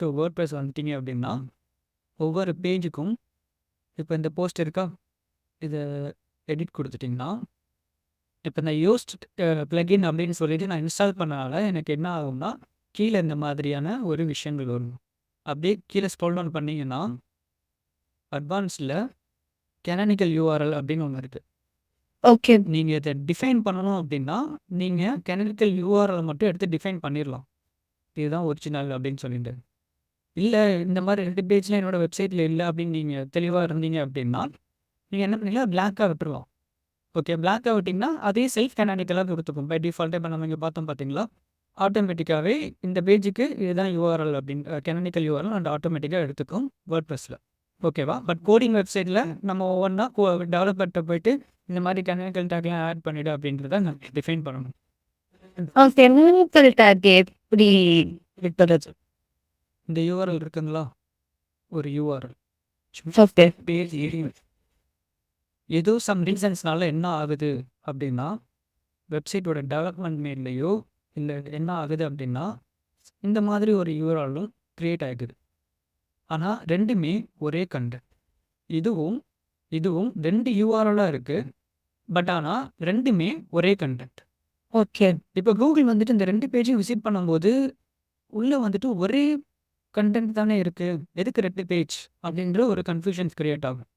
To WordPress வந்துட்டீங்க அப்படின்னா, ஒவ்வொரு பேஜுக்கும் இப்போ இந்த போஸ்ட் இருக்கா? இத எடிட் குடுத்துட்டீங்கன்னா, இப்ப இந்த யூஸ்ட் பிளக்கின் அப்படின்னு சொல்லிட்டு நான் இன்ஸ்டால் பண்ணனால எனக்கு என்ன ஆகும்னா, கீழ இந்த மாதிரியான ஒரு விஷயங்கள் வரும். அப்படியே கீழ ஸ்க்ரோல் டவுன் பண்ணீங்கன்னா, அட்வான்ஸ்ல கேனானிக்கல் யூஆர்எல் அப்படின்னு ஒண்ணு இருக்கு. ஓகே. நீங்க இத டிஃபைன் பண்ணணும் அப்படின்னா, நீங்க கேனானிக்கல் யூஆர்எல் மட்டும் எடுத்து டிஃபைன் பண்ணிரலாம். இதுதான் ஒரிஜினல் அப்படின்னு சொல்லிட்டு. இல்ல இந்த மாரி 2 பேஜ்ல என்னோட வெப்சைட்ல இல்ல அப்படின்னு நீங்க தெளிவா இருந்தீங்க அப்படின்னா, நீங்க என்ன பண்ணீங்கன்னா பிளாங்க்கா விட்டுறலாம். ஓகே. பிளாங்க்கா விட்டீங்கன்னா, அதே செல்ஃப் கேனானிக்கலா குடுத்துக்கும். பை டிஃபால்ட்டா இப்ப நம்ம இங்க பார்த்தோம் பார்த்தீங்களா? ஆட்டோமேட்டிக்காவே இந்த பேஜுக்கு இதுதான் யூஆர்எல் அப்படின்னு கேனானிக்கல் யூஆர்எல் அண்ட் ஆட்டோமேட்டிக்கா எடுத்துக்கும் வேர்ட்பிரஸ்ல. ஓகேவா? பட் கோடிங் வெப்சைட்ல நம்ம ஒவ்வொன்னா டெவலப்பர்ட்ட போயிட்டு இந்த மாரி கேனானிக்கல் டேக்லாம் ஆட் பண்ணிடு அப்படின்றத நம்ம டிஃபைன் பண்ணணும். கெமிக்கல் டேக் எப்படி? இந்த யூஆர்எல் இருக்குங்களா? ஒரு யூஆர்எல். ஓகே. பேஜ் ஏதோ சம் ரீசன்ஸ்னால என்ன ஆகுது அப்படின்னா, வெப்சைட்டோட டெவலப்மெண்ட் மேட்லயோ இல்ல என்ன ஆகுது அப்படின்னா, இந்த மாதிரி ஒரு யூஆர்எலும் கிரியேட் ஆகுது. ஆனா 2மே ஒரே கன்டென்ட். இதுவும், இதுவும் 2 யூஆர்எலா இருக்கு. பட் ஆனா 2மே ஒரே கன்டென்ட். ஓகே. இப்ப கூகுள் வந்துட்டு இந்த 2 பேஜையும் விசிட் பண்ணும்போது, உள்ள வந்துட்டு ஒரே கன்டென்ட் தானே இருக்கு. எதுக்கு 2 பேஜ்? அப்படின்ற ஒரு கன்ஃப்யூஷன்ஸ் கிரியேட் ஆகும்.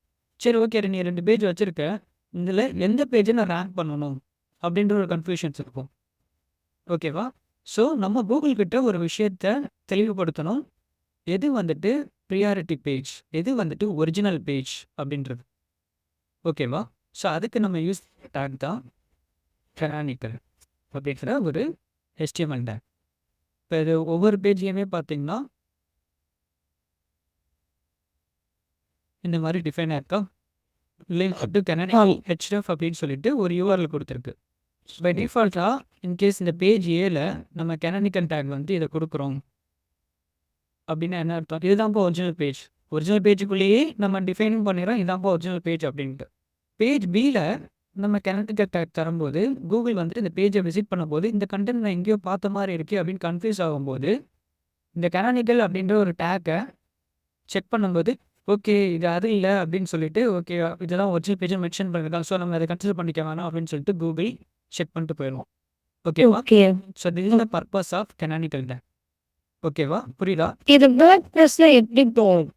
சரி ஓகே. நீ 2 பேஜ் வச்சிருக்க. இதுல எந்த பேஜ நான் ரேங்க் பண்ணணும்? அப்படின்ற ஒரு கன்ஃப்யூஷன்ஸ் இருக்கும். ஓகேவா? ஸோ நம்ம கூகுள் கிட்ட ஒரு விஷயத்த தெளிவுபடுத்தணும். எது வந்துட்டு பிரியாரிட்டி பேஜ்? எது வந்துட்டு ஒரிஜினல் பேஜ் அப்படின்றது. ஓகேவா? ஸோ அதுக்கு நம்ம யூஸ் டேக் தான் கேனானிக்கல் அப்படிங்கிற ஒரு HTML டேக். இப்ப இது ஒவ்வொரு பேஜையுமே பார்த்தீங்கன்னா இந்த மாரி டிஃபைன் ஆயிருக்கா? லிங்க் டு கேனானிக்கல் href அப்படின்னு சொல்லிட்டு ஒரு யூஆர்எல் குடுத்திருக்கு. பை டிஃபால்ட்டா இன்கேஸ் இந்த பேஜ் ஏல நம்ம கேனானிக்கல் டேக் வந்து இத குடுக்குறோம். அப்படின்னா என்ன அர்த்தம்? இதுதான்ப்பா ஒரிஜினல் பேஜ். ஒரிஜினல் பேஜுக்குள்ளேயே நம்ம டிஃபைனும் பண்ணிடுறோம். இதான்ப்பா ஒரிஜினல் பேஜ் அப்படின்ட்டு. பேஜ் பில நம்ம கேனானிக்கல் டேக் தரும்போது, கூகுள் வந்துட்டு இந்த பேஜ விசிட் பண்ணும்போது, இந்த கன்டென்ட் நான் எங்கேயோ பார்த்த மாரி இருக்கே அப்படின்னு கன்ஃப்யூஸ் ஆகும்போது, இந்த கேனானிக்கல் அப்படின்ற ஒரு டேக்க செக் பண்ணும்போது, ஓகே இது அது இல்ல அப்படின்னு சொல்லிட்டு, ஓகே இதுதான் ஒரிஜினல் பேஜ்ன்னு மென்ஷன் பண்ணியிருக்காங்க. ஸோ நம்ம அத கன்சிடர் பண்ணிக்க வேணாம் அப்படின்னு சொல்லிட்டு கூகுள் செக் பண்ணிட்டு போயிரும். ஓகேவா? Okay. So this is the purpose of canonical tag. ஓகேவா? புரியுதா? இது வேர்ட்பிரஸ்ல எப்படி போகும்?